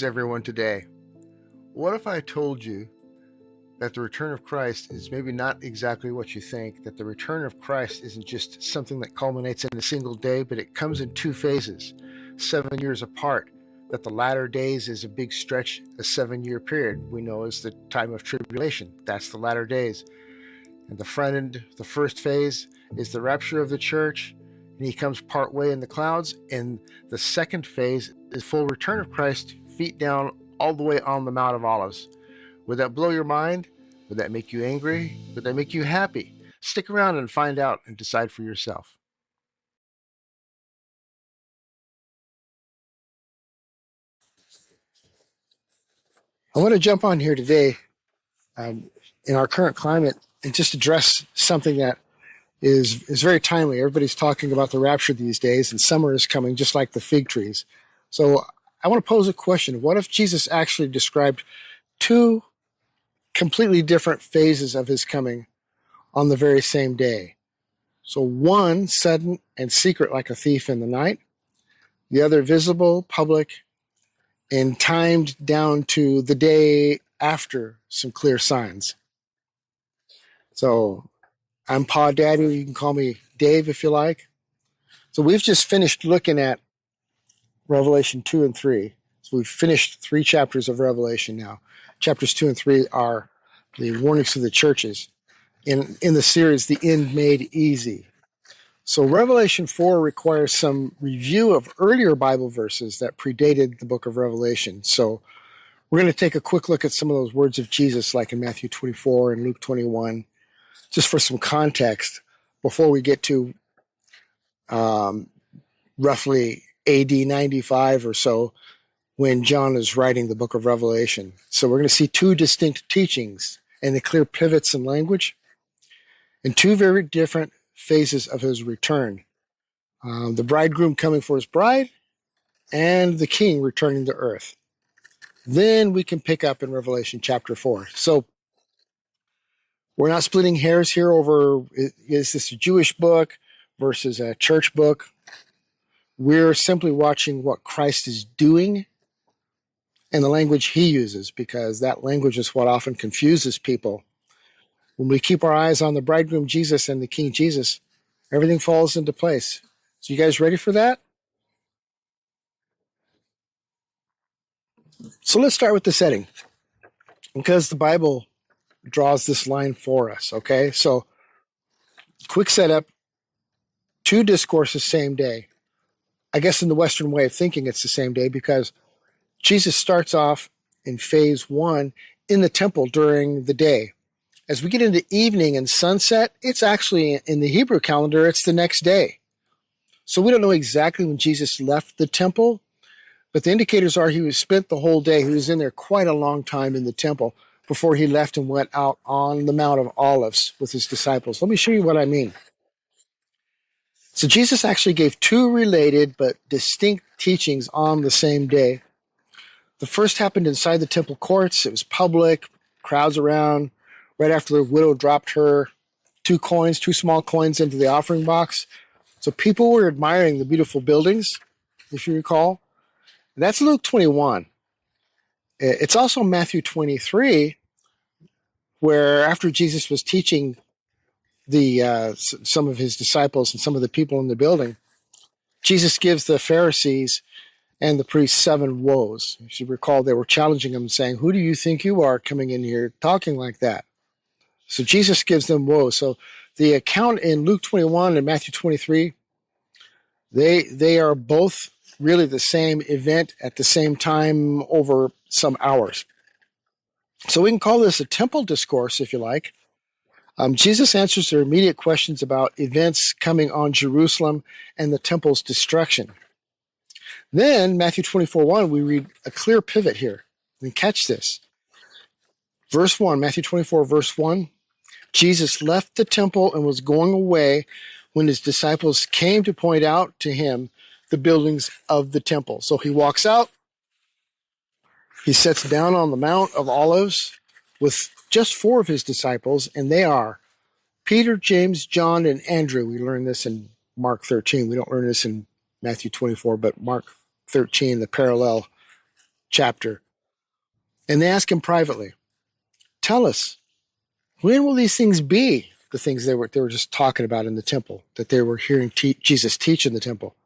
Everyone today. What if I told you that the return of Christ is maybe not exactly what you think, that the return of Christ isn't just something that culminates in a single day, but it comes in two phases, 7 years apart, that the latter days is a big stretch, a 7-year period we know is the time of tribulation. That's the latter days. And the front end, the first phase, is the rapture of the church, and he comes part way in the clouds. And the second phase is full return of Christ, feet down all the way on the Mount of Olives. Would that blow your mind? Would that make you angry? Would that make you happy? Stick around and find out and decide for yourself. I want to jump on here today in our current climate and just address something that is very timely. Everybody's talking about the rapture these days, and summer is coming just like the fig trees. So I want to pose a question. What if Jesus actually described two completely different phases of his coming on the very same day? So one sudden and secret like a thief in the night, the other visible, public, and timed down to the day after some clear signs. So I'm PaDaddy. You can call me Dave if you like. So we've just finished looking at Revelation 2 and 3. So we've finished 3 chapters of Revelation now. Chapters 2 and 3 are the warnings to the churches. In the series, The End Made Easy. So Revelation 4 requires some review of earlier Bible verses that predated the book of Revelation. So we're going to take a quick look at some of those words of Jesus, like in Matthew 24 and Luke 21, just for some context before we get to roughly AD 95 or so, when John is writing the book of Revelation. So we're going to see 2 distinct teachings and the clear pivots in language and 2 very different phases of his return. The bridegroom coming for his bride and the king returning to earth. Then we can pick up in Revelation chapter 4. So we're not splitting hairs here over, is this a Jewish book versus a church book? We're simply watching what Christ is doing and the language he uses, because that language is what often confuses people. When we keep our eyes on the bridegroom Jesus and the King Jesus, everything falls into place. So you guys ready for that? So let's start with the setting, because the Bible draws this line for us, okay? So quick setup, 2 discourses same day. I guess in the Western way of thinking it's the same day, because Jesus starts off in phase 1 in the temple during the day. As we get into evening and sunset, it's actually, in the Hebrew calendar, it's the next day. So we don't know exactly when Jesus left the temple, but the indicators are he was spent the whole day. He was in there quite a long time in the temple before he left and went out on the Mount of Olives with his disciples. Let me show you what I mean. So Jesus actually gave 2 related but distinct teachings on the same day. The first happened inside the temple courts. It was public, crowds around. Right after the widow dropped her 2 small coins into the offering box. So people were admiring the beautiful buildings, if you recall. And that's Luke 21. It's also Matthew 23, where after Jesus was teaching some of his disciples and some of the people in the building, Jesus gives the Pharisees and the priests 7 woes. If you recall, they were challenging him, saying, "Who do you think you are coming in here talking like that?" So Jesus gives them woes. So the account in Luke 21 and Matthew 23, they are both really the same event at the same time over some hours. So we can call this a temple discourse, if you like. Jesus answers their immediate questions about events coming on Jerusalem and the temple's destruction. Then, Matthew 24:1, we read a clear pivot here. And catch this. Verse 1, Matthew 24, verse 1, Jesus left the temple and was going away when his disciples came to point out to him the buildings of the temple. So he walks out. He sits down on the Mount of Olives with just 4 of his disciples, and they are Peter, James, John, and Andrew. We learn this in Mark 13. We don't learn this in Matthew 24, but Mark 13, the parallel chapter. And they ask him privately, tell us, when will these things be? The things they were just talking about in the temple, that they were hearing Jesus teach in the temple.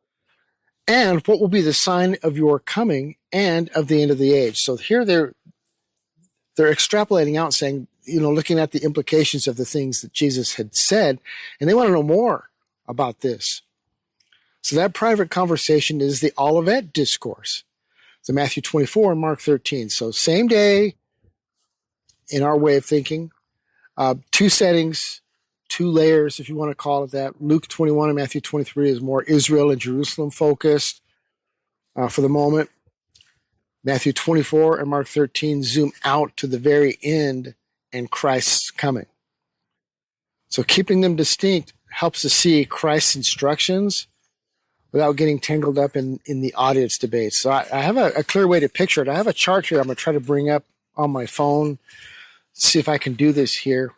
And what will be the sign of your coming and of the end of the age? So here they're extrapolating out, saying, looking at the implications of the things that Jesus had said, and they want to know more about this. So that private conversation is the Olivet Discourse. So Matthew 24 and Mark 13. So same day in our way of thinking, two settings, two layers, if you want to call it that. Luke 21 and Matthew 23 is more Israel and Jerusalem focused for the moment. Matthew 24 and Mark 13 zoom out to the very end and Christ's coming. So keeping them distinct helps us see Christ's instructions without getting tangled up in the audience debate. So I have a clear way to picture it. I have a chart here I'm going to try to bring up on my phone. See if I can do this here.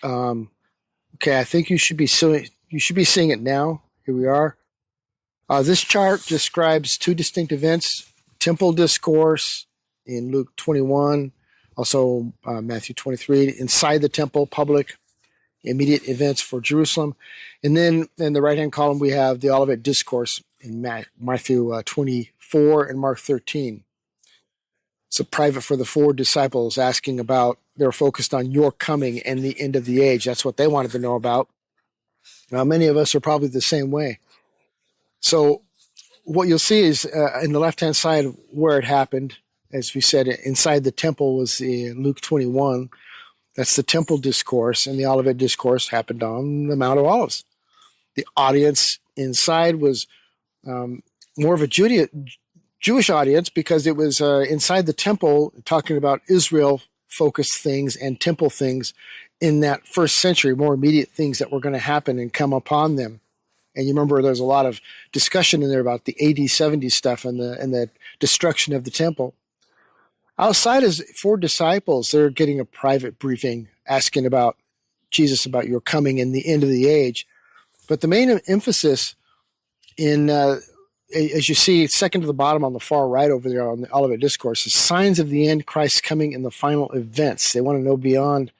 Okay, I think you should be seeing it now. Here we are. This chart describes two distinct events: temple discourse in Luke 21, also Matthew 23, inside the temple, public, immediate events for Jerusalem. And then in the right-hand column, we have the Olivet Discourse in Matthew 24 and Mark 13. So private for the four disciples, asking about, they're focused on your coming and the end of the age. That's what they wanted to know about. Now, many of us are probably the same way. So what you'll see is in the left-hand side where it happened, as we said, inside the temple was in Luke 21. That's the temple discourse, and the Olivet Discourse happened on the Mount of Olives. The audience inside was more of a Jewish audience, because it was inside the temple, talking about Israel-focused things and temple things in that first century, more immediate things that were going to happen and come upon them. And you remember there's a lot of discussion in there about the AD 70 stuff and the destruction of the temple. Outside is four disciples. They're getting a private briefing, asking about Jesus, about your coming and the end of the age. But the main emphasis in, as you see, second to the bottom on the far right over there on the Olivet Discourse, is signs of the end, Christ's coming, and the final events. They want to know beyond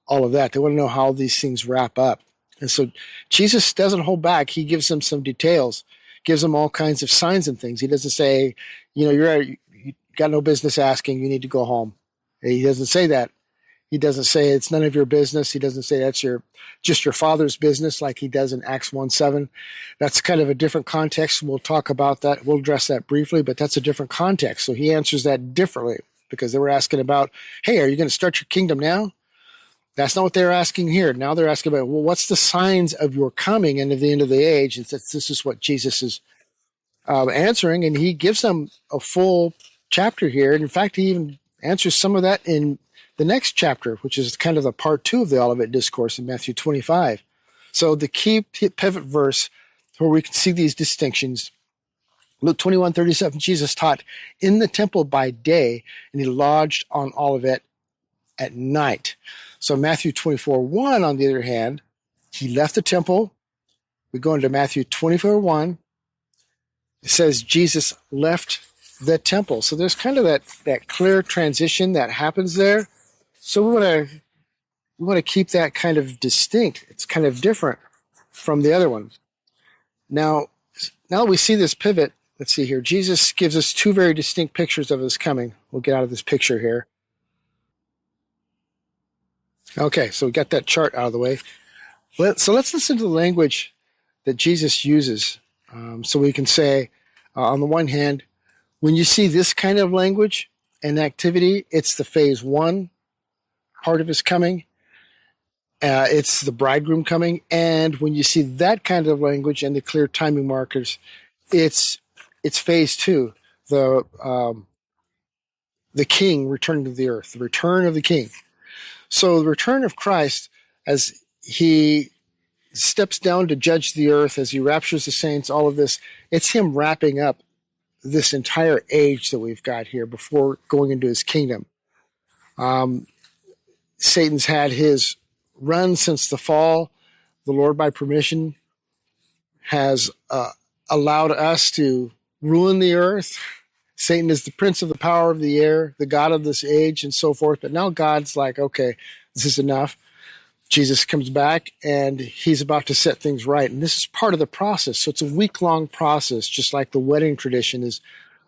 all of that. They want to know how these things wrap up. And so Jesus doesn't hold back. He gives them some details, gives them all kinds of signs and things. He doesn't say, you got no business asking, you need to go home. He doesn't say that. He doesn't say it's none of your business. He doesn't say that's just your Father's business, like he does in Acts 1:7. That's kind of a different context. We'll talk about that. We'll address that briefly, but that's a different context. So he answers that differently, because they were asking about, hey, are you going to start your kingdom now? That's not what they're asking here. Now they're asking about, well, what's the signs of your coming and of the end of the age? And this is what Jesus is answering, and he gives them a full chapter here. And in fact, he even answers some of that in the next chapter, which is kind of the part 2 of the Olivet Discourse in Matthew 25. So the key pivot verse where we can see these distinctions, Luke 21:37, Jesus taught in the temple by day, and he lodged on Olivet at night. So Matthew 24:1, on the other hand, he left the temple. We go into Matthew 24:1. It says Jesus left the temple. So there's kind of that clear transition that happens there. So we want to keep that kind of distinct. It's kind of different from the other one. Now that we see this pivot, let's see here. Jesus gives us two very distinct pictures of his coming. We'll get out of this picture here. Okay, so we got that chart out of the way. So let's listen to the language that Jesus uses. So we can say, on the one hand, when you see this kind of language and activity, it's the phase 1 part of his coming. It's the bridegroom coming. And when you see that kind of language and the clear timing markers, it's phase 2, the king returning to the earth, the return of the king. So the return of Christ, as he steps down to judge the earth, as he raptures the saints, all of this, it's him wrapping up this entire age that we've got here before going into his kingdom. Satan's had his run since the fall. The Lord, by permission, has allowed us to ruin the earth, Satan is the prince of the power of the air, the god of this age, and so forth. But now God's like, okay, this is enough. Jesus comes back, and he's about to set things right. And this is part of the process. So it's a week-long process, just like the wedding tradition is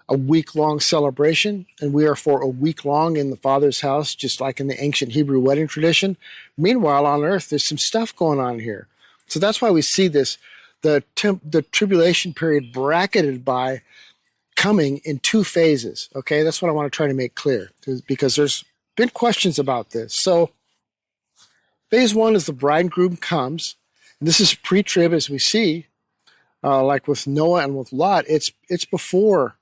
a week-long celebration, and we are for a week long in the Father's house, just like in the ancient Hebrew wedding tradition. Meanwhile, on earth, there's some stuff going on here. So that's why we see this, the tribulation period bracketed by coming in two phases. Okay, that's what I want to try to make clear, because there's been questions about this. So phase one is the bridegroom comes, and this is pre-trib, as we see, like with Noah and with Lot. It's before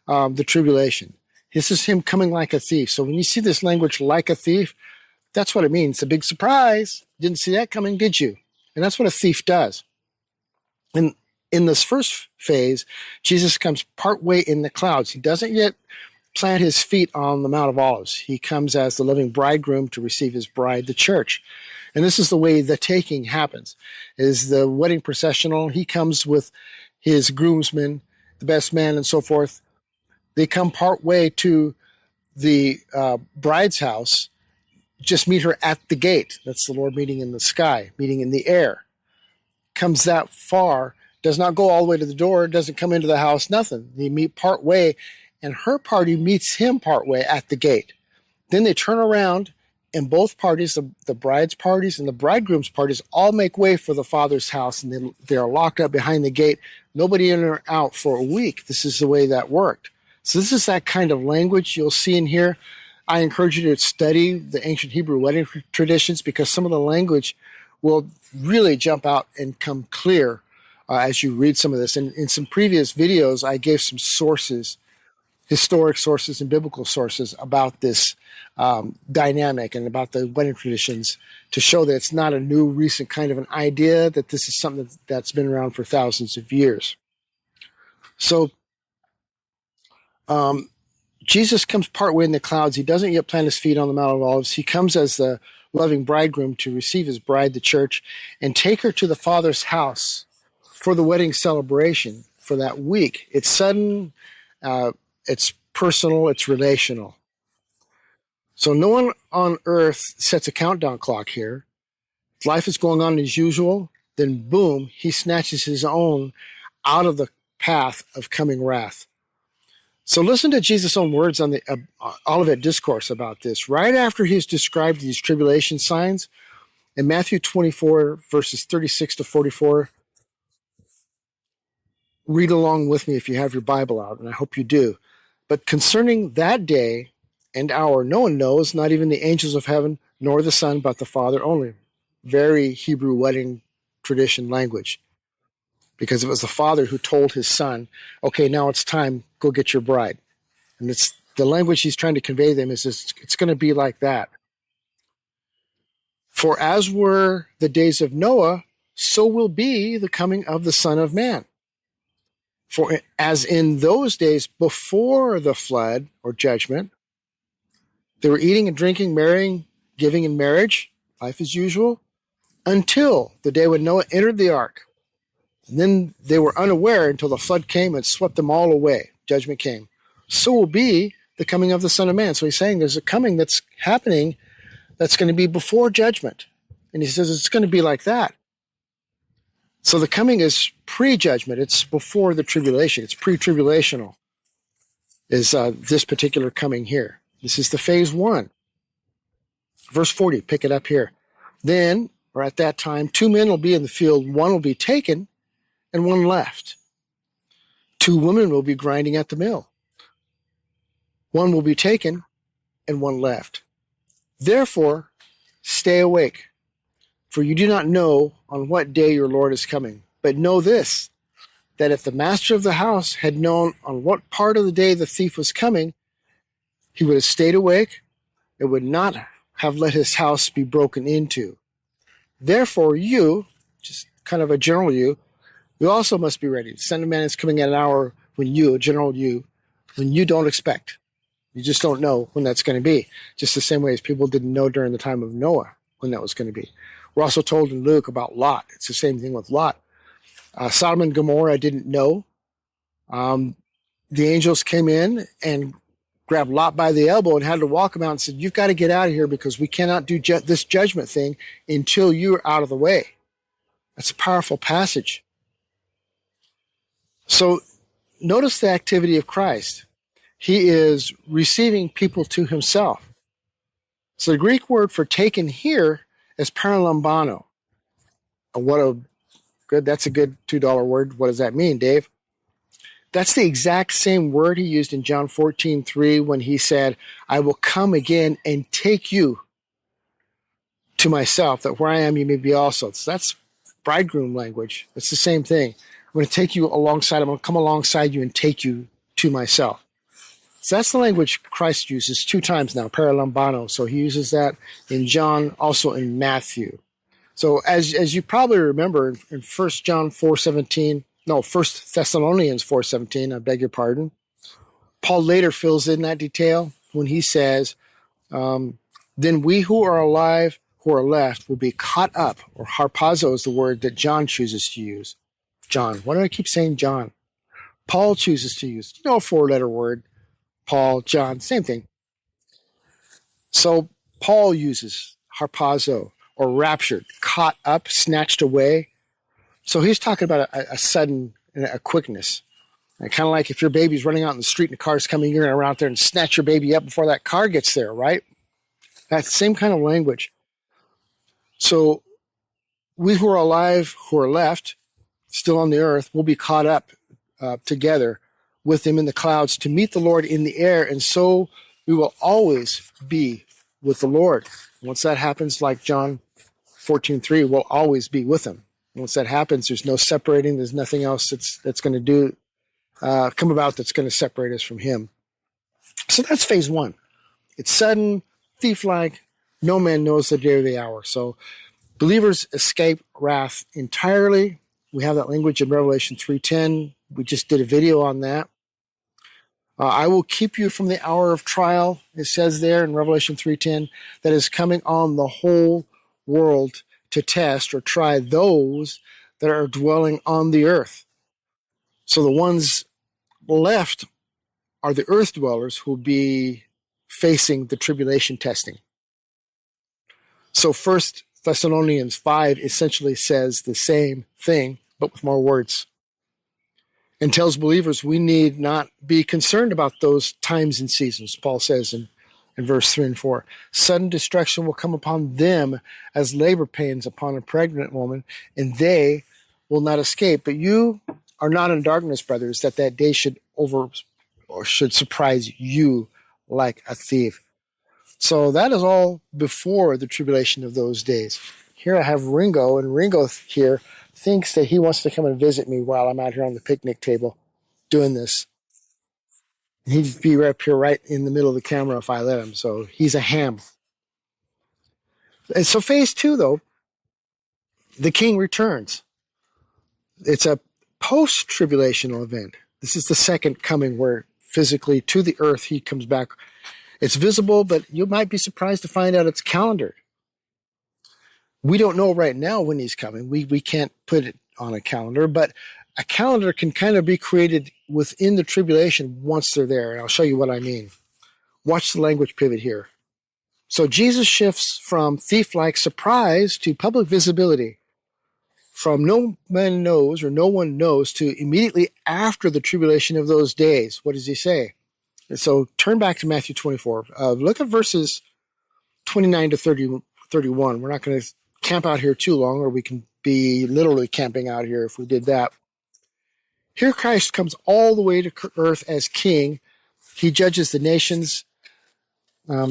the tribulation. This is him coming like a thief. So when you see this language, like a thief, that's what it means. It's a big surprise. Didn't see that coming, did you? And that's what a thief does. And in this first phase, Jesus comes partway in the clouds. He doesn't yet plant his feet on the Mount of Olives. He comes as the living bridegroom to receive his bride, the church. And this is the way the taking happens, is the wedding processional. He comes with his groomsmen, the best man, and so forth. They come part way to the bride's house, just meet her at the gate. That's the Lord meeting in the sky, meeting in the air. Comes that far, does not go all the way to the door, doesn't come into the house, nothing. They meet part way, and her party meets him part way at the gate. Then they turn around, and both parties, the bride's parties and the bridegroom's parties, all make way for the Father's house, and they are locked up behind the gate. Nobody in or out for a week. This is the way that worked. So this is that kind of language you'll see in here. I encourage you to study the ancient Hebrew wedding traditions, because some of the language will really jump out and come clear as you read some of this. And in some previous videos, I gave some sources, historic sources and biblical sources about this dynamic and about the wedding traditions, to show that it's not a new, recent kind of an idea, that this is something that's been around for thousands of years. So Jesus comes partway in the clouds. He doesn't yet plant his feet on the Mount of Olives. He comes as the loving bridegroom to receive his bride, the church, and take her to the Father's house for the wedding celebration for that week. It's sudden, it's personal, it's relational. So no one on earth sets a countdown clock here. Life is going on as usual. Then boom, he snatches his own out of the path of coming wrath. So listen to Jesus' own words on the Olivet Discourse about this. Right after he's described these tribulation signs, in Matthew 24, verses 36 to 44, read along with me if you have your Bible out, and I hope you do. But concerning that day and hour, no one knows, not even the angels of heaven, nor the Son, but the Father only. Very Hebrew wedding tradition language. Because it was the Father who told his Son, okay, now it's time, go get your bride. And it's the language he's trying to convey to them is it's going to be like that. For as were the days of Noah, so will be the coming of the Son of Man. For as in those days before the flood or judgment, they were eating and drinking, marrying, giving in marriage, life as usual, until the day when Noah entered the ark. And then they were unaware until the flood came and swept them all away. Judgment came. So will be the coming of the Son of Man. So he's saying there's a coming that's happening that's going to be before judgment. And he says it's going to be like that. So the coming is pre-judgment. It's before the tribulation. It's pre-tribulational, is this particular coming here. This is the phase one. Verse 40, pick it up here. Then, or at that time, 2 men will be in the field. One will be taken and one left. 2 women will be grinding at the mill. One will be taken and one left. Therefore, stay awake, for you do not know on what day your Lord is coming. But know this, that if the master of the house had known on what part of the day the thief was coming, he would have stayed awake and would not have let his house be broken into. Therefore, you, just kind of a general you also must be ready. The Son of Man is coming at an hour when you, a general you, when you don't expect. You just don't know when that's going to be. Just the same way as people didn't know during the time of Noah when that was going to be. We're also told in Luke about Lot. It's the same thing with Lot. Sodom and Gomorrah didn't know. the angels came in and grabbed Lot by the elbow and had to walk him out and said, you've got to get out of here because we cannot do this judgment thing until you're out of the way. That's a powerful passage. So notice the activity of Christ. He is receiving people to himself. So the Greek word for taken here is paralambanō. That's a good $2 word. What does that mean, Dave? That's the exact same word he used in John 14:3 when he said, I will come again and take you to myself, that where I am you may be also. So that's bridegroom language. It's the same thing. I'm going to take you alongside. I'm going to come alongside you and take you to myself. So that's the language Christ uses 2 times now, paralambanō. So he uses that in John, also in Matthew. So as you probably remember in 1 Thessalonians 4:17, I beg your pardon, Paul later fills in that detail when he says, then we who are alive, who are left, will be caught up, or harpazo is the word that John chooses to use. John. Why do I keep saying John? Paul chooses to use, a 4-letter word. Paul, John, same thing. So Paul uses harpazo, or raptured, caught up, snatched away. So he's talking about a sudden, a quickness. And kind of like if your baby's running out in the street and a car's coming, you're going to run out there and snatch your baby up before that car gets there, right? That same kind of language. So we who are alive, who are left, still on the earth, will be caught up together with him in the clouds to meet the Lord in the air, and so we will always be with the Lord. Once that happens, like John 14:3, we'll always be with him. Once that happens, there's no separating. There's nothing else that's going to come about that's going to separate us from him. So that's phase 1. It's sudden, thief-like. No man knows the day or the hour. So believers escape wrath entirely. We have that language in Revelation 3:10. We just did a video on that. I will keep you from the hour of trial, it says there in Revelation 3:10, that is coming on the whole world to test or try those that are dwelling on the earth. So the ones left are the earth dwellers who will be facing the tribulation testing. So 1 Thessalonians 5 essentially says the same thing, but with more words, and tells believers we need not be concerned about those times and seasons. Paul says in verse 3 and 4, sudden destruction will come upon them as labor pains upon a pregnant woman, and they will not escape. But you are not in darkness, brothers, that day should surprise you like a thief. So that is all before the tribulation of those days. Here I have Ringo, and Ringo here thinks that he wants to come and visit me while I'm out here on the picnic table doing this. He'd be right up here, right in the middle of the camera if I let him. So he's a ham. And so phase 2, though, the king returns. It's a post-tribulational event. This is the second coming where physically to the earth he comes back. It's visible, but you might be surprised to find out it's calendared. We don't know right now when he's coming. We can't put it on a calendar, but a calendar can kind of be created within the tribulation once they're there, and I'll show you what I mean. Watch the language pivot here. So Jesus shifts from thief-like surprise to public visibility, from no man knows or no one knows to immediately after the tribulation of those days. What does he say? And so turn back to Matthew 24. Look at verses 29 to 31. We're not going to camp out here too long, or we can be literally camping out here if we did that. Here Christ comes all the way to earth as king. He judges the nations,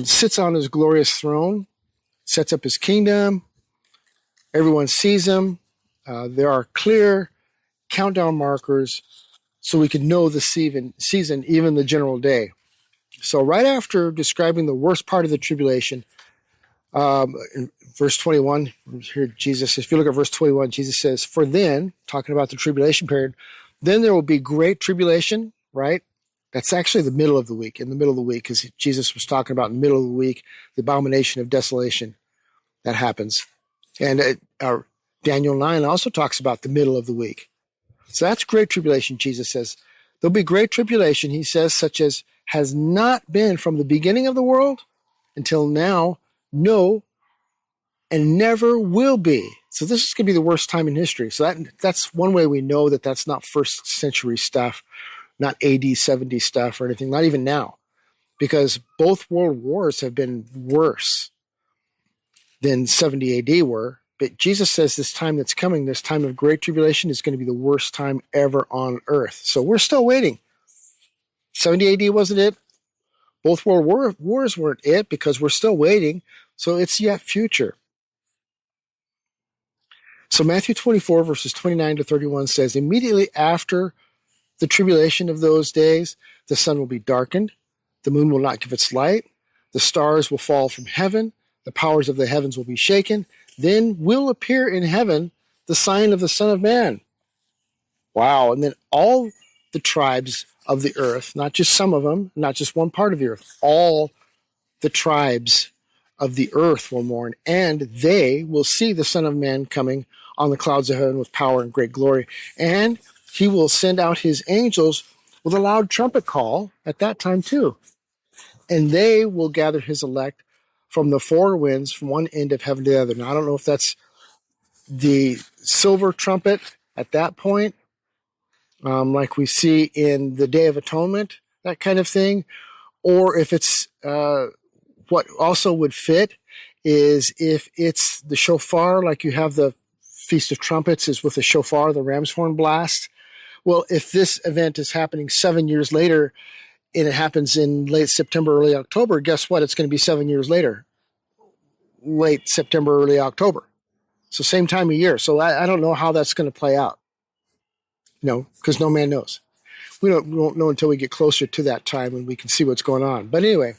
sits on his glorious throne, sets up his kingdom. Everyone sees him. There are clear countdown markers so we can know the season, even the general day. So right after describing the worst part of the tribulation, in verse 21, here Jesus says, if you look at verse 21, Jesus says, for then, talking about the tribulation period, then there will be great tribulation, right? That's actually the middle of the week, in the middle of the week, because Jesus was talking about in the middle of the week, the abomination of desolation that happens. And Daniel 9 also talks about the middle of the week. So that's great tribulation, Jesus says. There'll be great tribulation, he says, such as has not been from the beginning of the world until now, no, and never will be. So this is going to be the worst time in history. So that's one way we know that that's not first century stuff, not AD 70 stuff or anything, not even now, because both world wars have been worse than 70 AD were. But Jesus says this time that's coming, this time of great tribulation, is going to be the worst time ever on earth. So we're still waiting. 70 AD wasn't it. Both world wars weren't it, because we're still waiting. So it's yet future. So Matthew 24, verses 29 to 31 says, immediately after the tribulation of those days, the sun will be darkened, the moon will not give its light, the stars will fall from heaven, the powers of the heavens will be shaken. Then will appear in heaven the sign of the Son of Man. Wow. And then all the tribes of the earth, not just some of them, not just one part of the earth, all the tribes of the earth will mourn, and they will see the Son of Man coming on the clouds of heaven with power and great glory. And he will send out his angels with a loud trumpet call at that time too. And they will gather his elect from the four winds, from one end of heaven to the other. Now, I don't know if that's the silver trumpet at that point, like we see in the Day of Atonement, that kind of thing, or if it's what also would fit is if it's the shofar, like you have the Feast of Trumpets is with the shofar, the ram's horn blast. Well, if this event is happening 7 years later, and it happens in late September, early October, guess what? It's going to be 7 years later, late September, early October. So same time of year. So I don't know how that's going to play out, because no man knows. We won't know until we get closer to that time and we can see what's going on. But anyway,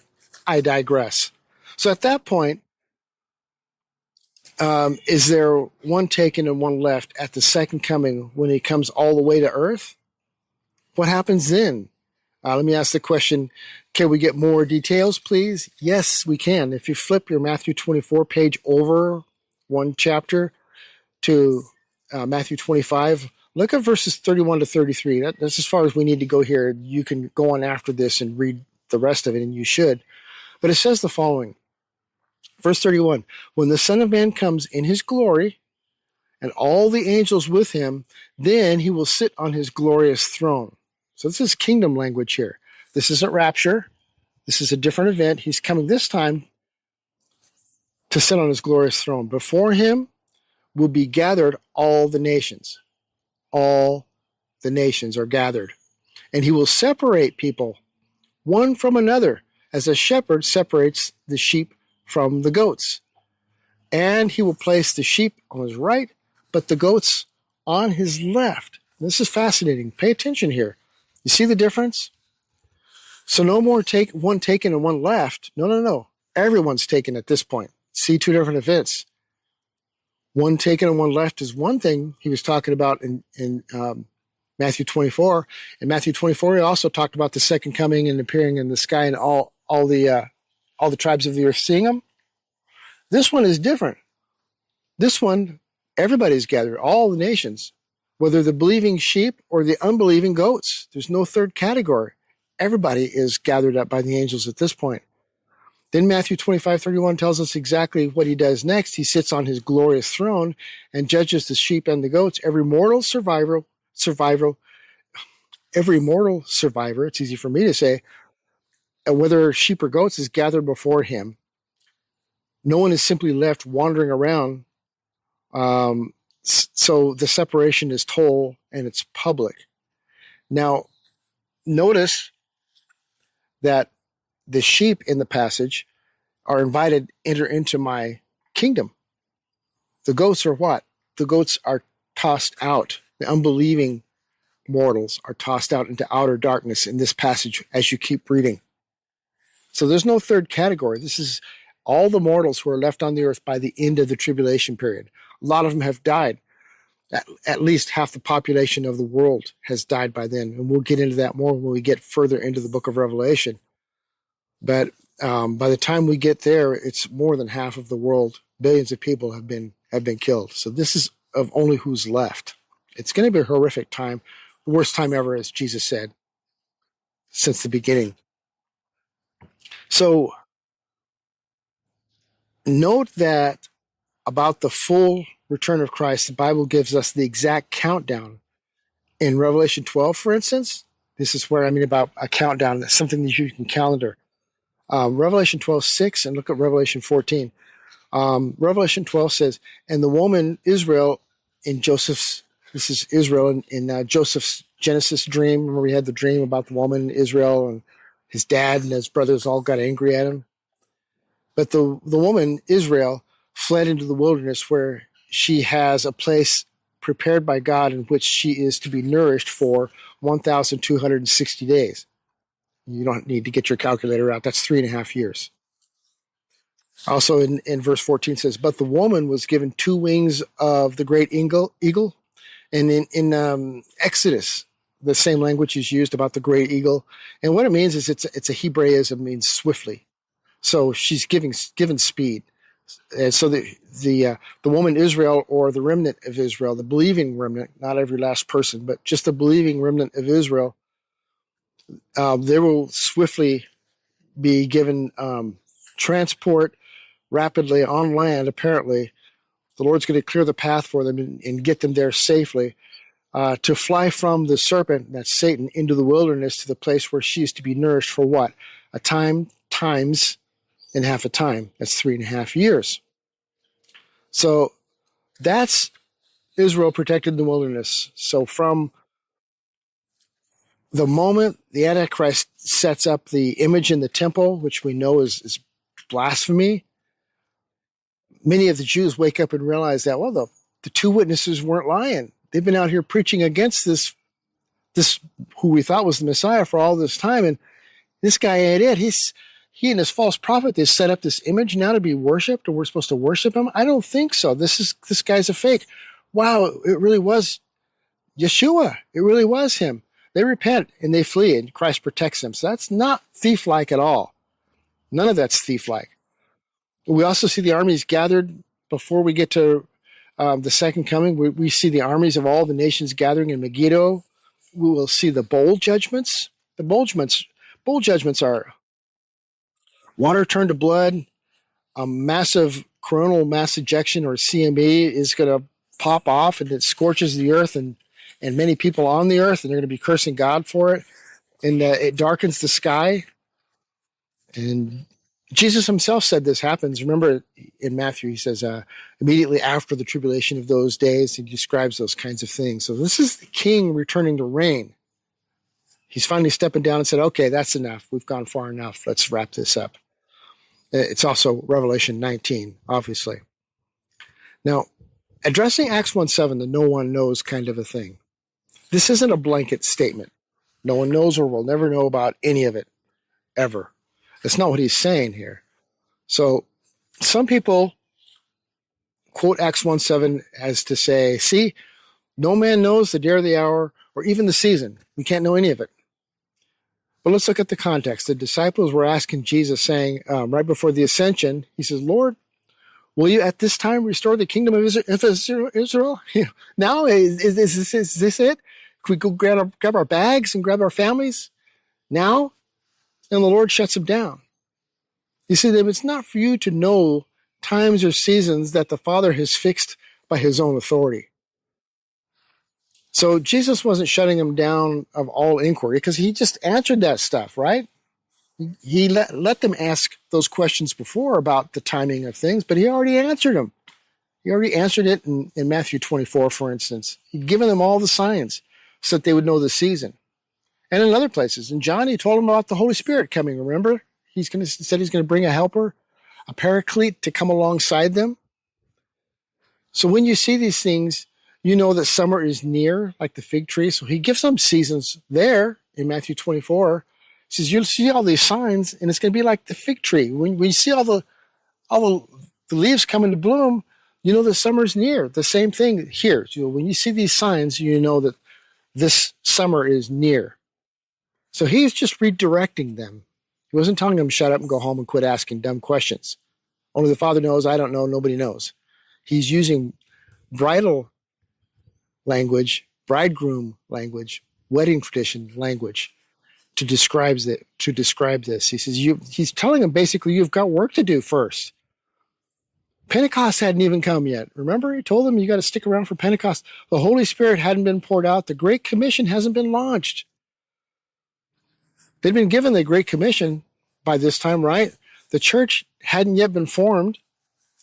I digress. So at that point, is there one taken and one left at the second coming when he comes all the way to earth? What happens then? Let me ask the question, can we get more details, please? Yes, we can. If you flip your Matthew 24 page over one chapter to Matthew 25, look at verses 31 to 33. That's as far as we need to go here. You can go on after this and read the rest of it, and you should. But it says the following. Verse 31, when the Son of Man comes in his glory, and all the angels with him, then he will sit on his glorious throne. So this is kingdom language here. This isn't rapture. This is a different event. He's coming this time to sit on his glorious throne. Before him will be gathered all the nations. All the nations are gathered. And he will separate people one from another, as a shepherd separates the sheep from the goats. And he will place the sheep on his right, but the goats on his left. This is fascinating. Pay attention here. You see the difference? So no more one taken and one left. No. Everyone's taken at this point. See two different events. One taken and one left is one thing he was talking about in Matthew 24. In Matthew 24, he also talked about the second coming and appearing in the sky and all the tribes of the earth seeing him. This one is different. This one, everybody's gathered, all the nations, whether the believing sheep or the unbelieving goats. There's no third category. Everybody is gathered up by the angels at this point. Then Matthew 25:31 tells us exactly what he does next. He sits on his glorious throne and judges the sheep and the goats. Every mortal survivor, it's easy for me to say, whether sheep or goats, is gathered before him. No one is simply left wandering around. So the separation is total and it's public. Now, notice that the sheep in the passage are invited, enter into my kingdom. The goats are what? The goats are tossed out. The unbelieving mortals are tossed out into outer darkness in this passage as you keep reading. So there's no third category. This is all the mortals who are left on the earth by the end of the tribulation period. A lot of them have died. At least half the population of the world has died by then. And we'll get into that more when we get further into the book of Revelation. But by the time we get there, it's more than half of the world. Billions of people have been killed. So this is of only who's left. It's going to be a horrific time, the worst time ever, as Jesus said. since the beginning. So note that about the full return of Christ, the Bible gives us the exact countdown. In Revelation 12, for instance, this is where I mean about a countdown, something that you can calendar. Revelation 12:6, and look at Revelation 14. Revelation 12 says, and the woman Israel in Joseph's, this is Israel in Joseph's Genesis dream. Remember we had the dream about the woman Israel, and his dad and his brothers all got angry at him. But the woman Israel fled into the wilderness where she has a place prepared by God in which she is to be nourished for 1,260 days. You don't need to get your calculator out. That's 3.5 years. Also in verse 14 says, but the woman was given 2 wings of the great eagle. And in Exodus, the same language is used about the great eagle. And what it means is it's a Hebraism, means swiftly. So she's given speed. And so the woman Israel, or the remnant of Israel, the believing remnant, not every last person, but just the believing remnant of Israel, they will swiftly be given transport rapidly on land. Apparently, the Lord's going to clear the path for them and get them there safely to fly from the serpent, that's Satan, into the wilderness to the place where she is to be nourished for what? A time, times, and half a time. That's 3.5 years. So that's Israel protected in the wilderness. So from the moment the Antichrist sets up the image in the temple, which we know is blasphemy, many of the Jews wake up and realize that, well, the 2 witnesses weren't lying. They've been out here preaching against this who we thought was the Messiah for all this time, and this guy ain't it. He and his false prophet, they set up this image now to be worshipped, or we're supposed to worship him. I don't think so. This guy's a fake. Wow, it really was Yeshua. It really was him. They repent and they flee, and Christ protects them. So that's not thief-like at all. None of that's thief-like. We also see the armies gathered before we get to the second coming. We see the armies of all the nations gathering in Megiddo. We will see the bowl judgments. The bowl judgments are water turned to blood, a massive coronal mass ejection, or CME, is going to pop off, and it scorches the earth and many people on the earth, and they're going to be cursing God for it. And it darkens the sky. And Jesus himself said this happens. Remember in Matthew, he says, immediately after the tribulation of those days, he describes those kinds of things. So this is the king returning to reign. He's finally stepping down and said, okay, that's enough. We've gone far enough. Let's wrap this up. It's also Revelation 19, obviously. Now, addressing Acts 1:7, the no one knows kind of a thing. This isn't a blanket statement. No one knows or will never know about any of it, ever. That's not what he's saying here. So some people quote Acts 1:7 as to say, see, no man knows the day or the hour or even the season. We can't know any of it. But let's look at the context. The disciples were asking Jesus, saying, right before the ascension, he says, Lord, will you at this time restore the kingdom of Israel? Now, is this it? Can we go grab our bags and grab our families now? And the Lord shuts him down. You see, that it's not for you to know times or seasons that the Father has fixed by his own authority. So Jesus wasn't shutting him down of all inquiry because he just answered that stuff, right? He let them ask those questions before about the timing of things, but he already answered them. He already answered it in Matthew 24, for instance. He'd given them all the signs so that they would know the season. And in other places. In John, he told them about the Holy Spirit coming, remember? He said he's going to bring a helper, a paraclete to come alongside them. So when you see these things, you know that summer is near, like the fig tree. So he gives them seasons there in Matthew 24. He says, you'll see all these signs, and it's going to be like the fig tree. When you see all the leaves coming to bloom, you know the summer's near. The same thing here. When you see these signs, you know that this summer is near. So he's just redirecting them. He wasn't telling them, shut up and go home and quit asking dumb questions. Only the Father knows, I don't know, nobody knows. He's using bridal language, bridegroom language, wedding tradition language. to describe this. He says, he's telling them basically, you've got work to do first. Pentecost hadn't even come yet. Remember, he told them you got to stick around for Pentecost. The Holy Spirit hadn't been poured out. The Great Commission hasn't been launched. They'd been given the Great Commission by this time, right? The church hadn't yet been formed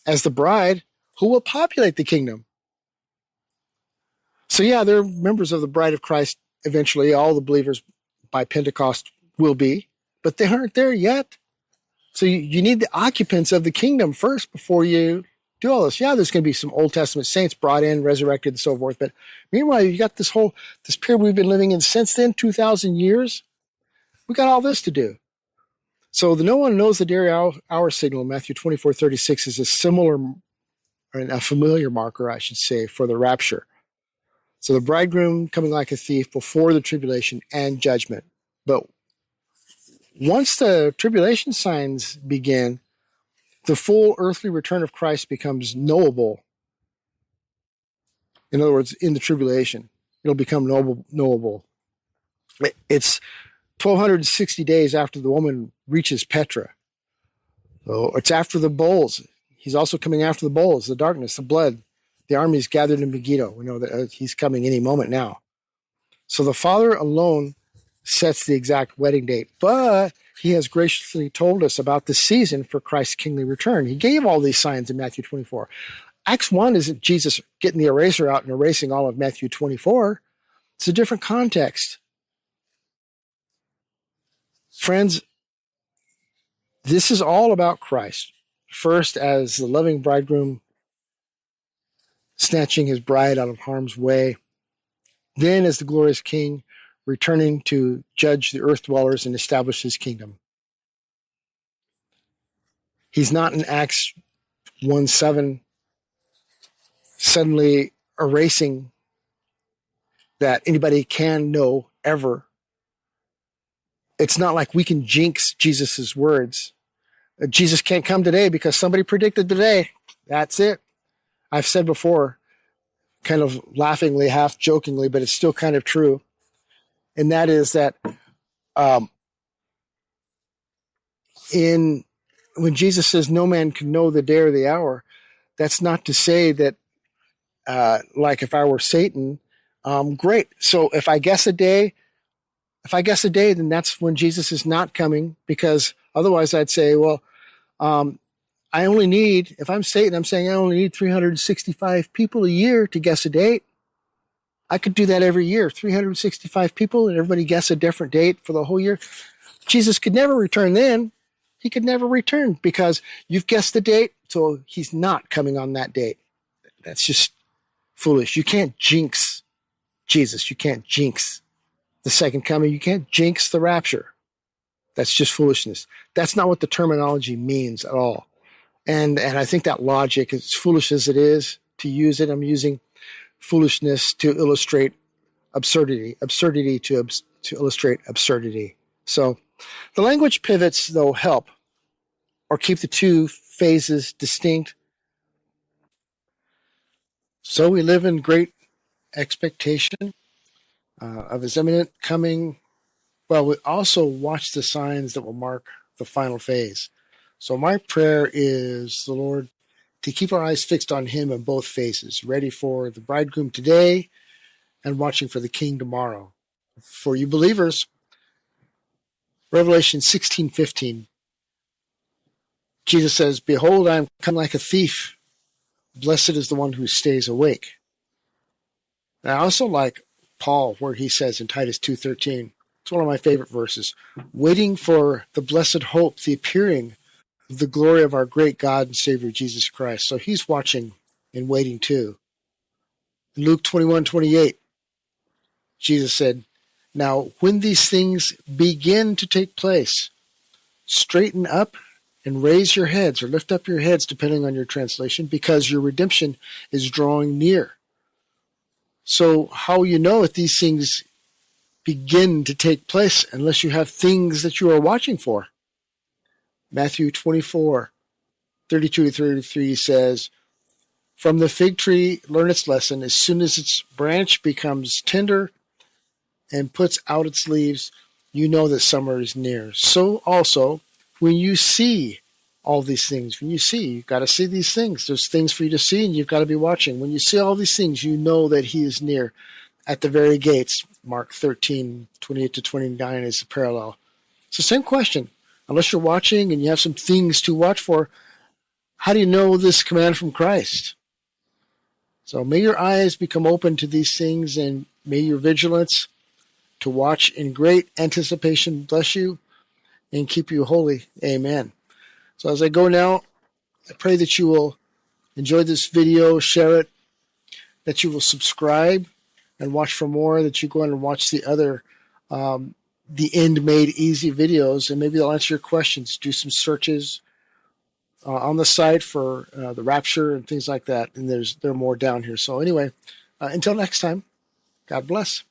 as the bride who will populate the kingdom. So yeah, they're members of the bride of Christ. Eventually, all the believers by Pentecost will be, but they aren't there yet. So you need the occupants of the kingdom first before you do all this. Yeah, there's going to be some Old Testament saints brought in, resurrected, and so forth. But meanwhile, you got this period we've been living in since then, 2,000 years. We got all this to do. So the no one knows the day or hour signal, Matthew 24:36, is a similar, a familiar marker, I should say, for the rapture. So the bridegroom coming like a thief before the tribulation and judgment. But once the tribulation signs begin, the full earthly return of Christ becomes knowable. In other words, in the tribulation, it'll become knowable. It's 1,260 days after the woman reaches Petra. So it's after the bowls. He's also coming after the bowls, the darkness, the blood. The army is gathered in Megiddo. We know that he's coming any moment now. So the Father alone sets the exact wedding date, but he has graciously told us about the season for Christ's kingly return. He gave all these signs in Matthew 24. Acts 1 isn't Jesus getting the eraser out and erasing all of Matthew 24. It's a different context. Friends, this is all about Christ. First, as the loving bridegroom snatching his bride out of harm's way. Then, as the glorious king returning to judge the earth dwellers and establish his kingdom. He's not in Acts 1:7 suddenly erasing that anybody can know ever. It's not like we can jinx Jesus's words. Jesus can't come today because somebody predicted today. That's it. I've said before, kind of laughingly, half jokingly, but it's still kind of true. And that is that when Jesus says no man can know the day or the hour, that's not to say that like if I were Satan, great. So if I guess a day, then that's when Jesus is not coming, because otherwise I'd say, well, I only need, if I'm Satan, I'm saying I only need 365 people a year to guess a date. I could do that every year, 365 people, and everybody guess a different date for the whole year. Jesus could never return then. He could never return because you've guessed the date, so he's not coming on that date. That's just foolish. You can't jinx Jesus. You can't jinx the second coming. You can't jinx the rapture. That's just foolishness. That's not what the terminology means at all. And I think that logic, as foolish as it is to use it, I'm using foolishness to illustrate absurdity to illustrate absurdity. So the language pivots, though, help or keep the two phases distinct. So we live in great expectation of his imminent coming. Well, we also watch the signs that will mark the final phase. So my prayer is the Lord to keep our eyes fixed on him in both phases, ready for the bridegroom today and watching for the king tomorrow. For you believers, Revelation 16:15, Jesus says, "Behold, I am come like a thief. Blessed is the one who stays awake." And I also like Paul, where he says in Titus 2:13, it's one of my favorite verses, waiting for the blessed hope, the appearing of the glory of our great God and Savior Jesus Christ. So he's watching and waiting too. In Luke 21:28, Jesus said, "Now when these things begin to take place, straighten up and raise your heads," or lift up your heads, depending on your translation, "because your redemption is drawing near." So how you know if these things begin to take place unless you have things that you are watching for? Matthew 24:32-33 says, "From the fig tree learn its lesson. As soon as its branch becomes tender and puts out its leaves, you know that summer is near. So also, when you see all these things, you've got to see these things. There's things for you to see, and you've got to be watching. When you see all these things, you know that he is near at the very gates. Mark 13:28 to 29 is the parallel. It's the same question. Unless you're watching and you have some things to watch for, how do you know this command from Christ? So may your eyes become open to these things, and may your vigilance to watch in great anticipation bless you and keep you holy. Amen. So as I go now, I pray that you will enjoy this video, share it, that you will subscribe and watch for more, that you go in and watch the other The End Made Easy videos, and maybe they'll answer your questions. Do some searches on the site for the Rapture and things like that, and there are more down here. So anyway, until next time, God bless.